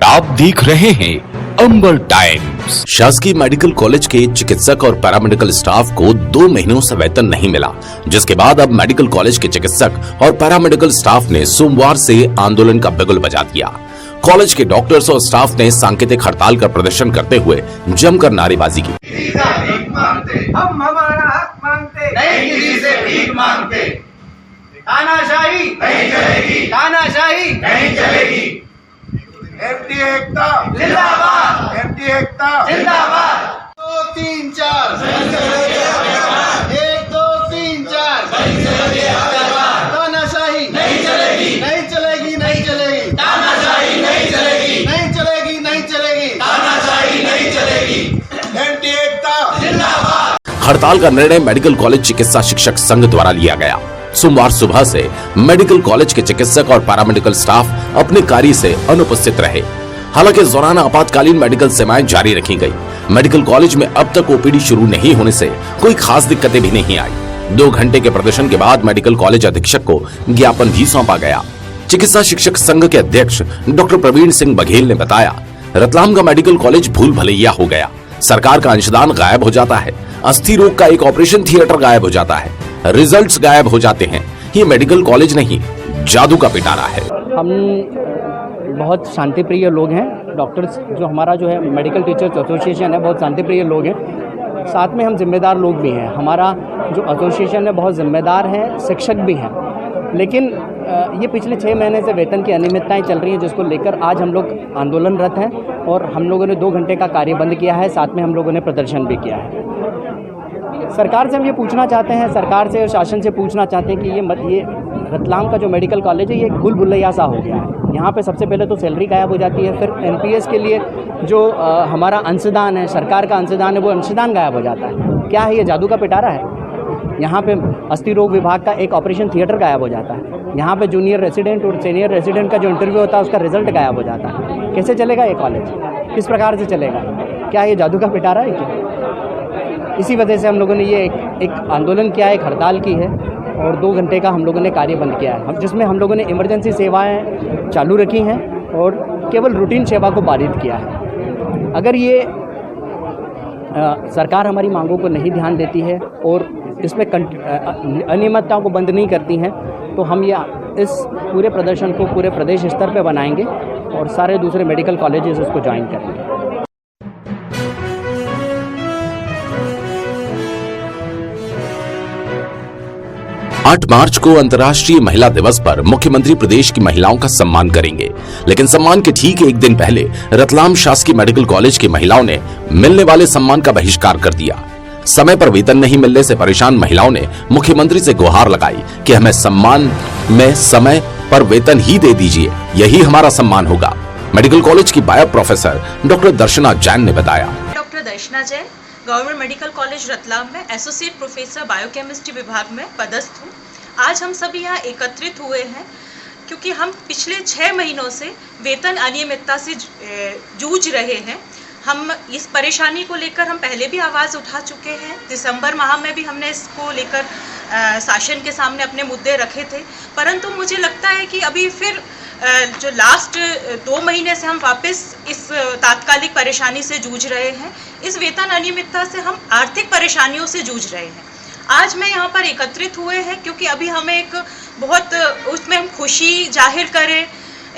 आप देख रहे हैं अंबर टाइम्स। शासकीय मेडिकल कॉलेज के चिकित्सक और पैरामेडिकल स्टाफ को 2 महीनों से वेतन नहीं मिला, जिसके बाद अब मेडिकल कॉलेज के चिकित्सक और पैरामेडिकल स्टाफ ने सोमवार से आंदोलन का बिगुल बजा दिया। कॉलेज के डॉक्टर्स और स्टाफ ने सांकेतिक हड़ताल का प्रदर्शन करते हुए जमकर नारेबाजी की। हम हमारा हक मांगते, नहीं किसी से भीख मांगते। तानाशाही नहीं चलेगी, तानाशाही नहीं चलेगी। एफडी एकता जिंदाबाद, एफडी एकता जिंदाबाद। 2 3 4 1 2 3 4 तानाशाही नहीं चलेगी, नहीं चलेगी, नहीं चलेगी। तानाशाही नहीं चलेगी, नहीं चलेगी, नहीं चलेगी। तानाशाही नहीं चलेगी। एफडी एकता जिंदाबाद। हड़ताल का निर्णय मेडिकल कॉलेज चिकित्सा शिक्षक संघ द्वारा लिया गया। सोमवार सुबह से मेडिकल कॉलेज के चिकित्सक और पैरामेडिकल स्टाफ अपने कार्य से अनुपस्थित रहे। हालांकि इस दौरान आपातकालीन मेडिकल सेवाएं जारी रखी गई। मेडिकल कॉलेज में अब तक ओपीडी शुरू नहीं होने से कोई खास दिक्कतें भी नहीं आई। 2 घंटे के प्रदर्शन के बाद मेडिकल कॉलेज अधीक्षक को ज्ञापन भी सौंपा गया। चिकित्सा शिक्षक संघ के अध्यक्ष डॉक्टर प्रवीण सिंह बघेल ने बताया, रतलाम का मेडिकल कॉलेज भूल भलैया हो गया। सरकार का अंशदान गायब हो जाता है, अस्थि रोग का एक ऑपरेशन थिएटर गायब हो जाता है, रिजल्ट्स गायब हो जाते हैं। ये मेडिकल कॉलेज नहीं, जादू का पिटारा है। हम बहुत शांति प्रिय लोग हैं। डॉक्टर्स जो हमारा जो है मेडिकल टीचर्स एसोसिएशन है, बहुत शांति प्रिय लोग हैं। साथ में हम जिम्मेदार लोग भी हैं। हमारा जो एसोसिएशन है बहुत जिम्मेदार है, शिक्षक भी हैं। लेकिन ये पिछले 6 महीने से वेतन की अनियमितताएं चल रही हैं, जिसको लेकर आज हम लोग आंदोलनरत हैं और हम लोगों ने 2 घंटे का कार्य बंद किया है। साथ में हम लोगों ने प्रदर्शन भी किया है। सरकार से हम ये पूछना चाहते हैं, सरकार से और शासन से पूछना चाहते हैं कि ये रतलाम का जो मेडिकल कॉलेज है ये एक भूल भुलैया सा हो गया है। यहाँ पे सबसे पहले तो सैलरी गायब हो जाती है, फिर एनपीएस के लिए जो हमारा अंशदान है, सरकार का अंशदान है, वो अंशदान गायब हो जाता है। क्या है ये, जादू का पिटारा है? यहाँ पे अस्थि रोग विभाग का एक ऑपरेशन थिएटर गायब हो जाता है। यहाँ पे जूनियर रेसिडेंट और सीनियर रेसिडेंट का जो इंटरव्यू होता है उसका रिजल्ट गायब हो जाता है। कैसे चलेगा ये कॉलेज? किस प्रकार से चलेगा? क्या ये जादू का पिटारा है क्या? इसी वजह से हम लोगों ने ये एक आंदोलन किया है, एक हड़ताल की है और 2 घंटे का हम लोगों ने कार्य बंद किया है, जिसमें हम लोगों ने इमरजेंसी सेवाएं चालू रखी हैं और केवल रूटीन सेवा को बाधित किया है। अगर ये सरकार हमारी मांगों को नहीं ध्यान देती है और इसमें अनियमितताओं को बंद नहीं करती हैं, तो हम इस पूरे प्रदर्शन को पूरे प्रदेश स्तर पर बनाएंगे और सारे दूसरे मेडिकल कॉलेजेस इसको ज्वाइन करेंगे। 8 मार्च को अंतर्राष्ट्रीय महिला दिवस पर मुख्यमंत्री प्रदेश की महिलाओं का सम्मान करेंगे, लेकिन सम्मान के ठीक 1 दिन पहले रतलाम शासकीय मेडिकल कॉलेज की महिलाओं ने मिलने वाले सम्मान का बहिष्कार कर दिया। समय पर वेतन नहीं मिलने से परेशान महिलाओं ने मुख्यमंत्री से गुहार लगाई कि हमें सम्मान में समय पर वेतन ही दे दीजिए, यही हमारा सम्मान होगा। मेडिकल कॉलेज की bio professor doctor Darshana Jain ने बताया। Doctor Darshana Jain, government medical college Ratlam में एसोसिएट प्रोफेसर बायोकेमिस्ट्री विभाग में पदस्थ हूँ। आज हम सभी यहाँ एकत्रित हुए हैं क्योंकि हम पिछले 6 महीनों से वेतन अनियमितता से जूझ रहे हैं। हम इस परेशानी को लेकर हम पहले भी आवाज़ उठा चुके हैं। दिसंबर माह में भी हमने इसको लेकर शासन के सामने अपने मुद्दे रखे थे, परंतु मुझे लगता है कि अभी फिर जो लास्ट 2 महीने से हम वापस इस तात्कालिक परेशानी से जूझ रहे हैं। इस वेतन अनियमितता से हम आर्थिक परेशानियों से जूझ रहे हैं। आज मैं यहाँ पर एकत्रित हुए हैं क्योंकि अभी हमें एक बहुत उसमें हम खुशी जाहिर करें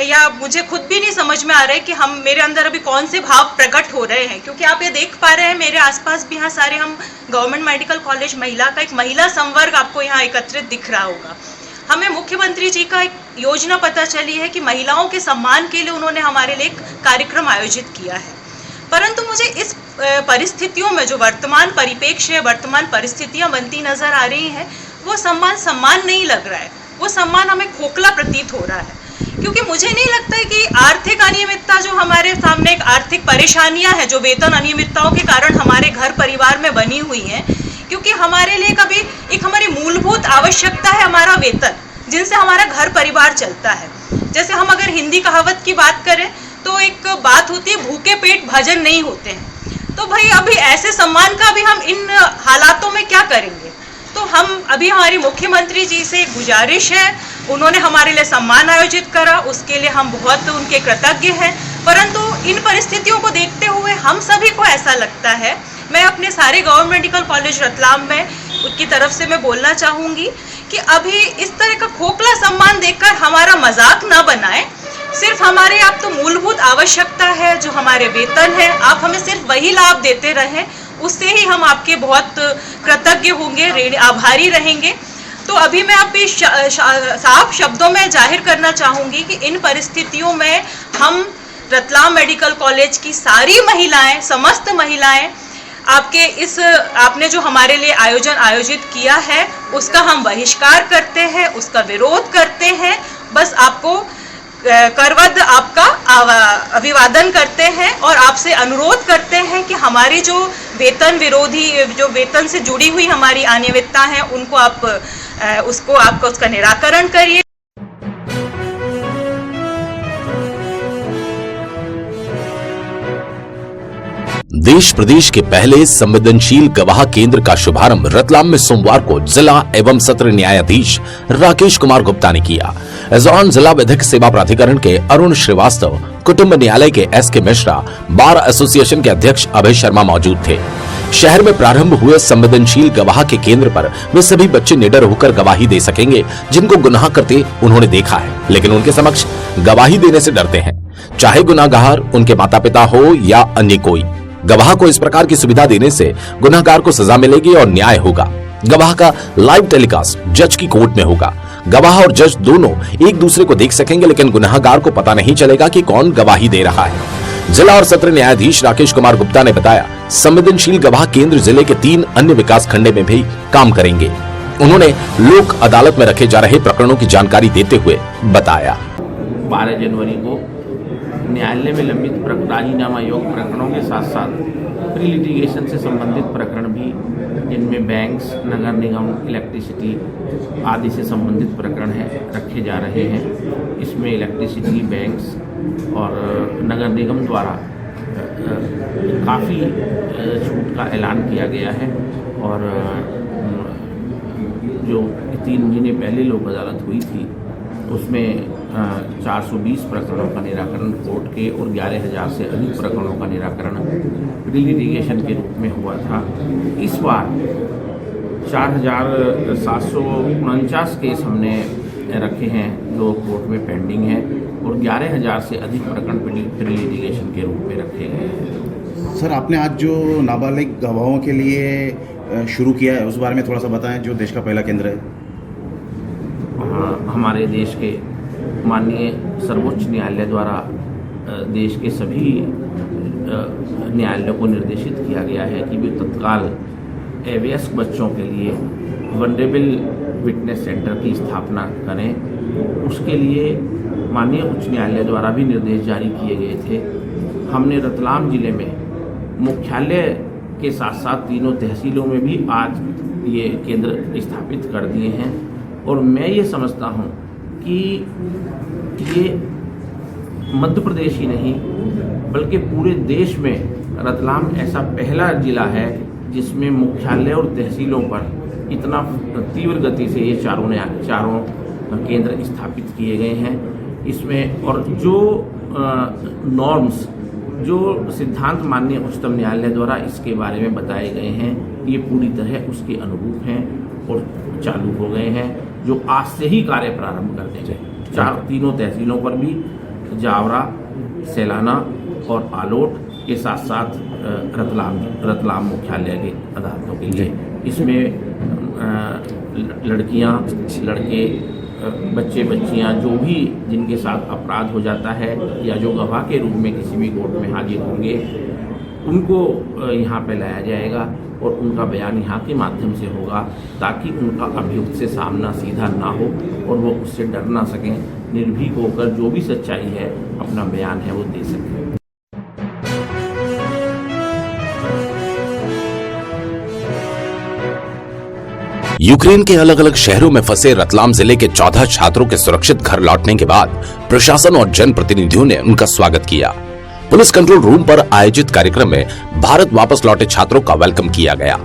या मुझे खुद भी नहीं समझ में आ रहा है कि मेरे अंदर अभी कौन से भाव प्रकट हो रहे हैं, क्योंकि आप ये देख पा रहे हैं मेरे आसपास भी यहाँ सारे हम गवर्नमेंट मेडिकल कॉलेज महिला का एक महिला संवर्ग आपको यहाँ एकत्रित दिख रहा होगा। हमें मुख्यमंत्री जी का एक योजना पता चली है कि महिलाओं के सम्मान के लिए उन्होंने हमारे लिए एक कार्यक्रम आयोजित किया है, परंतु मुझे इस परिस्थितियों में जो वर्तमान परिप्रेक्ष्य, वर्तमान परिस्थितियां बनती नजर आ रही हैं, वो सम्मान नहीं लग रहा है। वो सम्मान हमें खोखला प्रतीत हो रहा है, क्योंकि मुझे नहीं लगता है कि आर्थिक अनियमितता जो हमारे सामने एक आर्थिक परेशानियां हैं जो वेतन अनियमितताओं के कारण हमारे घर परिवार में बनी हुई हैं, क्योंकि हमारे लिए कभी एक हमारी मूलभूत आवश्यकता है हमारा वेतन, जिनसे हमारा घर परिवार चलता है। जैसे हम अगर हिंदी कहावत की बात करें तो एक बात होती है, भूखे पेट भजन नहीं होते हैं। तो भाई अभी ऐसे सम्मान का भी हम इन हालातों में क्या करेंगे। तो हम अभी हमारी मुख्यमंत्री जी से गुजारिश है, उन्होंने हमारे लिए सम्मान आयोजित करा, उसके लिए हम बहुत उनके कृतज्ञ हैं। परंतु इन परिस्थितियों को देखते हुए हम सभी को ऐसा लगता है, मैं अपने सारे गवर्नमेंट मेडिकल कॉलेज रतलाम में उनकी तरफ से मैं बोलना चाहूँगी कि अभी इस तरह का खोखला सम्मान देकर हमारा मजाक ना बनाएं। सिर्फ हमारे आप तो मूलभूत आवश्यकता है, जो हमारे वेतन है, आप हमें सिर्फ वही लाभ देते रहें, उससे ही हम आपके बहुत कृतज्ञ होंगे, आभारी रहेंगे। तो अभी मैं अभी साफ शब्दों में जाहिर करना चाहूँगी कि इन परिस्थितियों में हम रतलाम मेडिकल कॉलेज की सारी महिलाएं, समस्त महिलाएं आपने जो हमारे लिए आयोजित किया है उसका हम बहिष्कार करते हैं, उसका विरोध करते हैं। बस आपको करवद आपका अभिवादन करते हैं और आपसे अनुरोध करते हैं कि हमारी जो वेतन विरोधी, जो वेतन से जुड़ी हुई हमारी अनियमितता है, उनको आप उसका निराकरण करिए। देश प्रदेश के पहले संवेदनशील गवाह केंद्र का शुभारंभ रतलाम में सोमवार को जिला एवं सत्र न्यायाधीश राकेश कुमार गुप्ता ने किया। इस दौरान जिला विधिक सेवा प्राधिकरण के अरुण श्रीवास्तव, कुटुंब न्यायालय के एस.के. मिश्रा, बार एसोसिएशन के अध्यक्ष अभय शर्मा मौजूद थे। शहर में प्रारंभ हुए संवेदनशील गवाह के केंद्र पर वे सभी बच्चे निडर होकर गवाही दे सकेंगे जिनको गुनाह करते उन्होंने देखा है, लेकिन उनके समक्ष गवाही देने से डरते हैं। चाहे गुनाहगार उनके माता पिता हो या अन्य कोई, गवाह को इस प्रकार की सुविधा देने से गुनाहगार को सजा मिलेगी और न्याय होगा। गवाह का लाइव टेलीकास्ट जज की कोर्ट में होगा। गवाह और जज दोनों एक दूसरे को देख सकेंगे, लेकिन गुनाहगार को पता नहीं चलेगा कि कौन गवाही दे रहा है। जिला और सत्र न्यायाधीश राकेश कुमार गुप्ता ने बताया, संवेदनशील गवाह केंद्र जिले के 3 अन्य विकास खंडे में भी काम करेंगे। उन्होंने लोक अदालत में रखे जा रहे प्रकरणों की जानकारी देते हुए बताया, 12 जनवरी को न्यायालय में लंबित राजीनामा योग प्रकरणों के साथ साथ प्री लिटिगेशन से संबंधित प्रकरण भी, जिनमें बैंक्स, नगर निगम, इलेक्ट्रिसिटी आदि से संबंधित प्रकरण रखे जा रहे हैं। इसमें इलेक्ट्रिसिटी, बैंक्स और नगर निगम द्वारा काफ़ी छूट का ऐलान किया गया है और जो 3 महीने पहले लोक अदालत हुई थी उसमें 420 प्रकरणों का निराकरण कोर्ट के और 11,000 से अधिक प्रकरणों का निराकरण प्री लिटिगेशन के रूप में हुआ था। इस बार 4,749 केस हमने रखे हैं जो कोर्ट में पेंडिंग है और 11,000 से अधिक प्रकरण प्री लिटिगेशन के रूप में रखे गए हैं। सर, आपने आज जो नाबालिग गवाहों के लिए शुरू किया है उस बारे में थोड़ा सा बताएं, जो देश का पहला केंद्र है। हमारे देश के माननीय सर्वोच्च न्यायालय द्वारा देश के सभी न्यायालयों को निर्देशित किया गया है कि वे तत्काल अवयस्क बच्चों के लिए वनरेबल विटनेस सेंटर की स्थापना करें। उसके लिए माननीय उच्च न्यायालय द्वारा भी निर्देश जारी किए गए थे। हमने रतलाम जिले में मुख्यालय के साथ साथ 3 तहसीलों में भी आज ये केंद्र स्थापित कर दिए हैं और मैं ये समझता हूँ कि ये मध्य प्रदेश ही नहीं बल्कि पूरे देश में रतलाम ऐसा पहला जिला है जिसमें मुख्यालय और तहसीलों पर इतना तीव्र गति से ये चारों केंद्र स्थापित किए गए हैं। इसमें और जो नॉर्म्स, जो सिद्धांत माननीय उच्चतम न्यायालय द्वारा इसके बारे में बताए गए हैं, ये पूरी तरह उसके अनुरूप हैं और चालू हो गए हैं, जो आज से ही कार्य प्रारंभ कर देंगे। 3 तहसीलों पर भी, जावरा, सैलाना और आलोट के साथ साथ रतलाम मुख्यालय के अदालतों के लिए। इसमें लड़कियां, लड़के, बच्चे बच्चियां जो भी जिनके साथ अपराध हो जाता है या जो गवाह के रूप में किसी भी कोर्ट में हाजिर होंगे, उनको यहाँ पे लाया जाएगा और उनका बयान यहाँ के माध्यम से होगा ताकि उनका अभियुक्त से सामना सीधा ना हो और वो उससे डर ना सकें, निर्भीक होकर जो भी सच्चाई है अपना बयान है वो दे सकें। यूक्रेन के अलग अलग शहरों में फंसे रतलाम जिले के 14 छात्रों के सुरक्षित घर लौटने के बाद प्रशासन और जनप्रतिनिधियों ने उनका स्वागत किया। पुलिस कंट्रोल रूम पर आयोजित कार्यक्रम में भारत वापस लौटे छात्रों का वेलकम किया गया।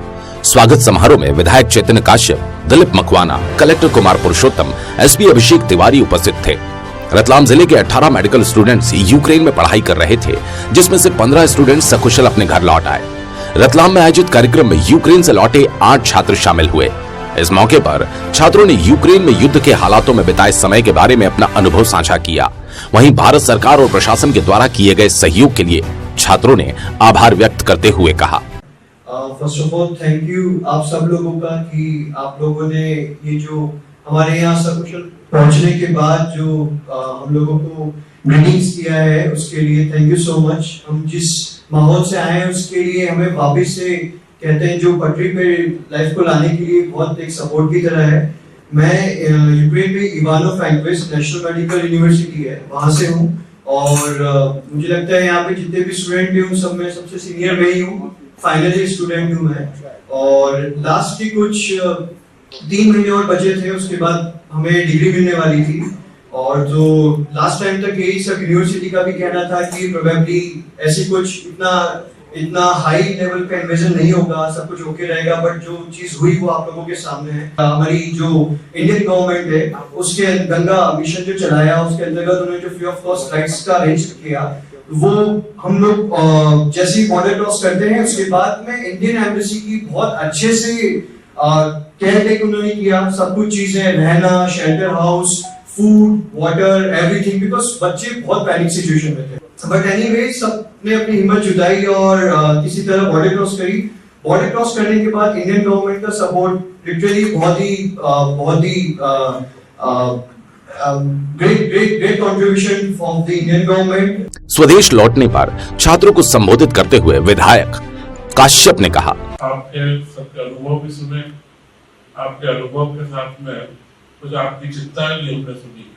स्वागत समारोह में विधायक चैतन्य काश्यप, दिलीप मकवाना, कलेक्टर कुमार पुरुषोत्तम, एसपी अभिषेक तिवारी उपस्थित थे। रतलाम जिले के 18 मेडिकल स्टूडेंट्स यूक्रेन में पढ़ाई कर रहे थे, जिसमें से 15 स्टूडेंट्स सकुशल अपने घर लौट आए। रतलाम में आयोजित कार्यक्रम में यूक्रेन से लौटे 8 छात्र शामिल हुए। इस मौके पर छात्रों ने यूक्रेन में युद्ध के हालातों में बिताए समय के बारे में अपना अनुभव साझा किया। वहीं भारत सरकार और प्रशासन के द्वारा किए गए सहयोग के लिए छात्रों ने आभार व्यक्त करते हुए कहा, first of all thank you आप सब लोगों का कि आप लोगों ने ये जो हमारे यहाँ सकुशल पहुंचने के बाद जो हम लोगों को ग्रीटिंग्स किया है उसके लिए थैंक यू सो मच। हम जिस माहौल से आए हैं उसके लिए हमें वापस से कहते हैं जो पटरी पे लाइफ को लाने के लिए बहुत एक सपोर्ट की तरह है। मैं यूक्रेन में इवानो फ्रैंकोविच नेशनल मेडिकल यूनिवर्सिटी है वहां से हूँ और मुझे लगता है यहाँ पे जितने भी स्टूडेंट हैं उन सब में सबसे सीनियर मैं ही हूँ, फाइनल ईयर स्टूडेंट हूँ मैं। और लास्ट के कुछ 3 महीने और बचे थे, उसके बाद हमें डिग्री मिलने वाली थी। और जो लास्ट टाइम तक यही सब यूनिवर्सिटी का भी कहना था कि प्रोबेबली ऐसी कुछ इतना हाई लेवल का इन्वेजन नहीं होगा, सब कुछ ओके रहेगा, बट जो चीज हुई वो आप लोगों के सामने है। हमारी जो इंडियन गवर्नमेंट है उसके गंगा मिशन जो चलाया उसके अंतर्गत उन्होंने जो फ्री ऑफ कॉस्ट फ्लाइट्स का अरेंज किया, वो हम लोग जैसे ही बॉर्डर क्रॉस करते हैं उसके बाद में इंडियन एम्बेसी की बहुत अच्छे से केयर टेक उन्होंने किया। सब कुछ चीजें, रहना, shelter house, food, water, everything, because बच्चे बहुत पैनिक सिचुएशन में थे। बट एनीवे सबने अपनी हिम्मत जुटाई और किसी तरह बॉर्डर क्रॉस करी। बॉर्डर क्रॉस करने के बाद इंडियन गवर्नमेंट का सपोर्ट लिटरली बहुत ही great contribution from the Indian government. स्वदेश लौटने पर छात्रों को संबोधित करते हुए विधायक काश्यप ने कहा, आपके सबके अनुभव भी सुने, आपके अनुभव के साथ में कुछ आपकी चिंताएं भी हमने सुनी,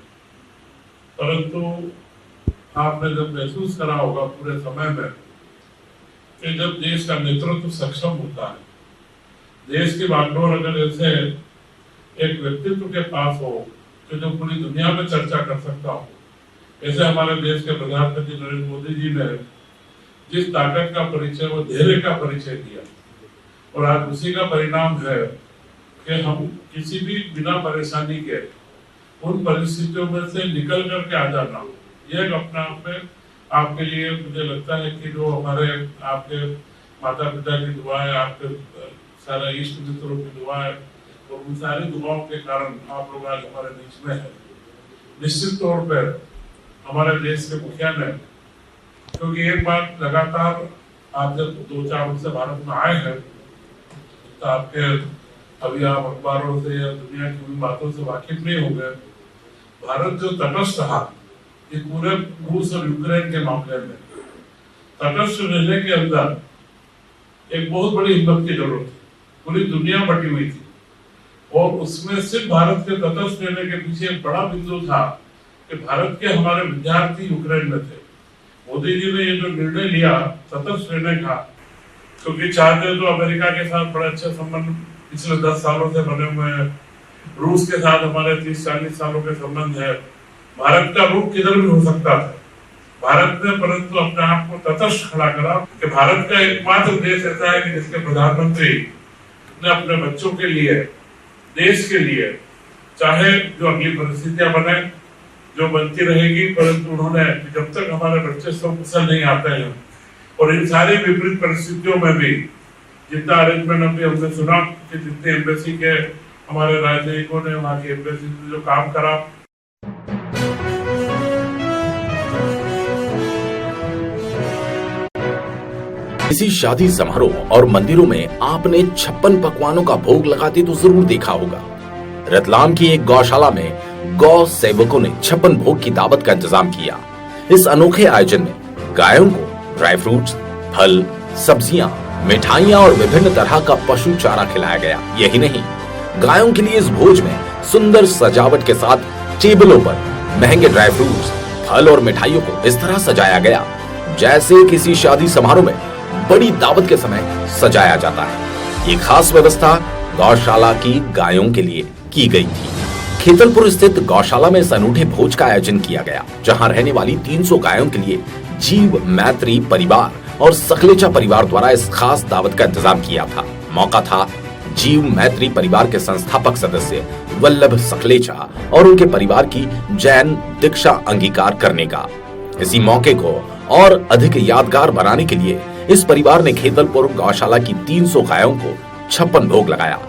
परंतु आपने जब महसूस करा होगा पूरे समय में कि जब देश का नेतृत्व सक्षम होता है, देश की बागडोर अगर ऐसे एक व्यक्तित्व के पास हो कि जो पूरी दुनिया में चर्चा कर सकता हो, ऐसे हमारे देश के प्रधानमंत्री नरेंद्र मोदी जी ने जिस ताकत का परिचय, वो धैर्य का परिचय दिया, और आज उसी का परिणाम है कि हम किसी भी बिना परेशानी के उन परिस्थितियों में से निकल करके आ जाना, ये अपने आप में आपके लिए मुझे लगता है कि जो हमारे आपके माता पिता की दुआएं, आपके सारे इष्ट मित्रों की दुआएं और उन सारी दुआओं के कारण आप लोग आज हमारे बीच में है। निश्चित तौर पर हमारे देश के मुखिया ने, क्योंकि एक बात लगातार आप जब 2-4 वर्ष से भारत में आए हैं तो आपके अभी आप अखबारों से या दुनिया की उन बातों से वाकिफ नहीं हो गए। भारत जो तटस्थ रहा ये पूरे रूस और यूक्रेन के मामले में, तटस्थ रहने के अंदर एक बहुत बड़ी हिम्मत की जरूरत थी। पूरी दुनिया बटी हुई थी और उसमें सिर्फ भारत के तटस्थ रहने के पीछे एक बड़ा बिंदु था कि भारत के हमारे विद्यार्थी यूक्रेन में थे। मोदी जी ने ये जो निर्णय लिया तटस्थ रहने का, क्योंकि चाहते तो अमेरिका के साथ बड़े अच्छे संबंध पिछले 10 सालों से बने हुए हैं, रूस के साथ हमारे 30-40 सालों के संबंध है, भारत का रूप किधर भी हो सकता था। भारत ने परंतु अपने आप को तटस्थ खड़ा करा कि भारत का एकमात्र देश ऐसा है कि जिसके प्रधानमंत्री ने अपने बच्चों के लिए, देश के लिए, चाहे जो अगली परिस्थितियां बने, जो बनती रहेगी, परंतु उन्होंने जब तक हमारे बच्चे सकुशल नहीं आते हैं और इन सारी विपरीत परिस्थितियों में भी जितना अरेंजमेंट अभी हमने सुना कि जितने एम्बेसी के हमारे राजनयिकों ने वहाँ की एम्बेसी से जो काम करा। किसी शादी समारोह और मंदिरों में आपने 56 पकवानों का भोग लगाते तो जरूर देखा होगा। रतलाम की एक गौशाला में गौ सेवकों ने 56 भोग की दावत का इंतजाम किया। इस अनोखे आयोजन में गायों को ड्राई फ्रूट्स, फल, सब्जियां, मिठाइयां और विभिन्न तरह का पशु चारा खिलाया गया। यही नहीं, गायों के लिए इस भोज में सुंदर सजावट के साथ टेबलों पर महंगे ड्राई फ्रूट्स, फल और मिठाइयों को इस तरह सजाया गया जैसे किसी शादी समारोह में बड़ी दावत के समय सजाया जाता है। ये खास व्यवस्था गौशाला की गायों के लिए की गई थी। खेतलपुर स्थित गौशाला में इस अनूठे भोज का आयोजन किया गया, जहां रहने वाली 300 गायों के लिए जीव मैत्री परिवार और सकलेचा परिवार द्वारा इस खास दावत का इंतजाम किया था। मौका था जीव मैत्री परिवार के संस्थापक सदस्य वल्लभ सकलेचा और उनके परिवार की जैन दीक्षा अंगीकार करने का। इसी मौके को और अधिक यादगार बनाने के लिए इस परिवार ने खेतलपुर गौशाला की 300 गायों को 56 भोग लगाया।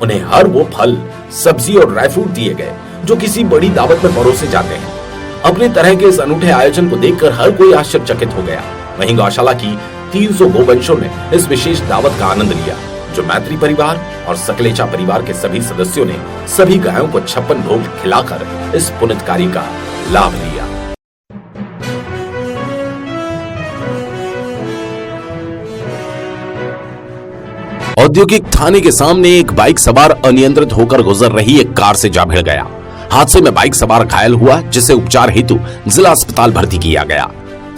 उन्हें हर वो फल, सब्जी और ड्राई फ्रूट दिए गए जो किसी बड़ी दावत में परोसे जाते हैं। अपने तरह के इस अनूठे आयोजन को देखकर हर कोई आश्चर्यचकित हो गया। वहीं गौशाला की 300 गोवंशों ने इस विशेष दावत का आनंद लिया, जो मैत्री परिवार और सकलेचा परिवार के सभी सदस्यों ने सभी गायों को 56 भोग खिलाकर इस पुनित कार्य का लाभ लिया। औद्योगिक थाने के सामने एक बाइक सवार अनियंत्रित होकर गुजर रही एक कार से जा भिड़ गया। हादसे में बाइक सवार घायल हुआ, जिसे उपचार हेतु जिला अस्पताल भर्ती किया गया।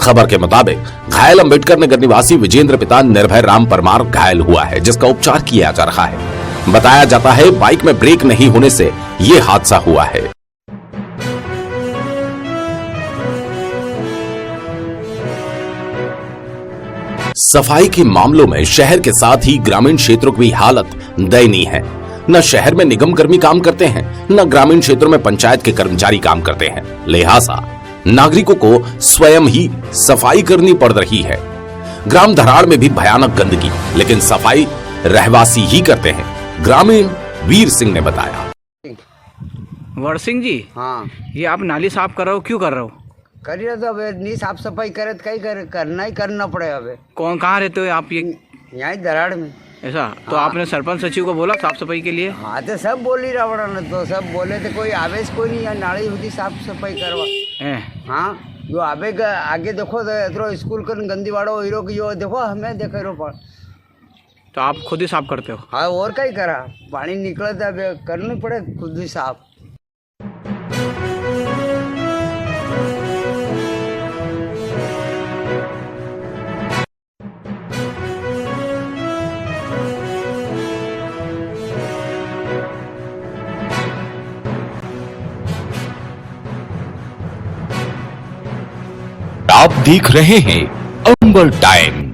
खबर के मुताबिक घायल अम्बेडकर नगर निवासी विजेंद्र पिता निर्भय राम परमार घायल हुआ है, जिसका उपचार किया जा रहा है। बताया जाता है बाइक में ब्रेक नहीं होने से ये हादसा हुआ है। सफाई के मामलों में शहर के साथ ही ग्रामीण क्षेत्रों की हालत दयनीय है। न शहर में निगम कर्मी काम करते हैं, न ग्रामीण क्षेत्रों में पंचायत के कर्मचारी काम करते हैं। लिहाजा नागरिकों को स्वयं ही सफाई करनी पड़ रही है। ग्राम धराड़ में भी भयानक गंदगी, लेकिन सफाई रहवासी ही करते हैं। ग्रामीण वीर सिंह ने बताया। वर सिंह जी, हाँ ये आप नाली साफ कर रहे हो, क्यों कर रहे हो? करिए तो अब नहीं साफ सफाई करे तो कहीं करना ही करना पड़ेगा। अब कौन, कहाँ रहते हो आप? ये यहाँ दराड़ में। ऐसा तो आपने सरपंच सचिव को बोला साफ सफाई के लिए? हाँ तो सब बोल ही रहा बड़ा, तो सब बोले थे, कोई आवेश कोई नहीं है, नाली होती साफ सफाई करवा। हाँ जो आगे देखो तो स्कूल कर गंदी वाड़ो हीरो की जो देखो, हमें देखो हीरो पर। तो आप खुद ही साफ करते हो? हाँ और क्या ही करा, पानी निकले तो अब करनी पड़े खुद ही साफ। आप देख रहे हैं अंबर टाइम।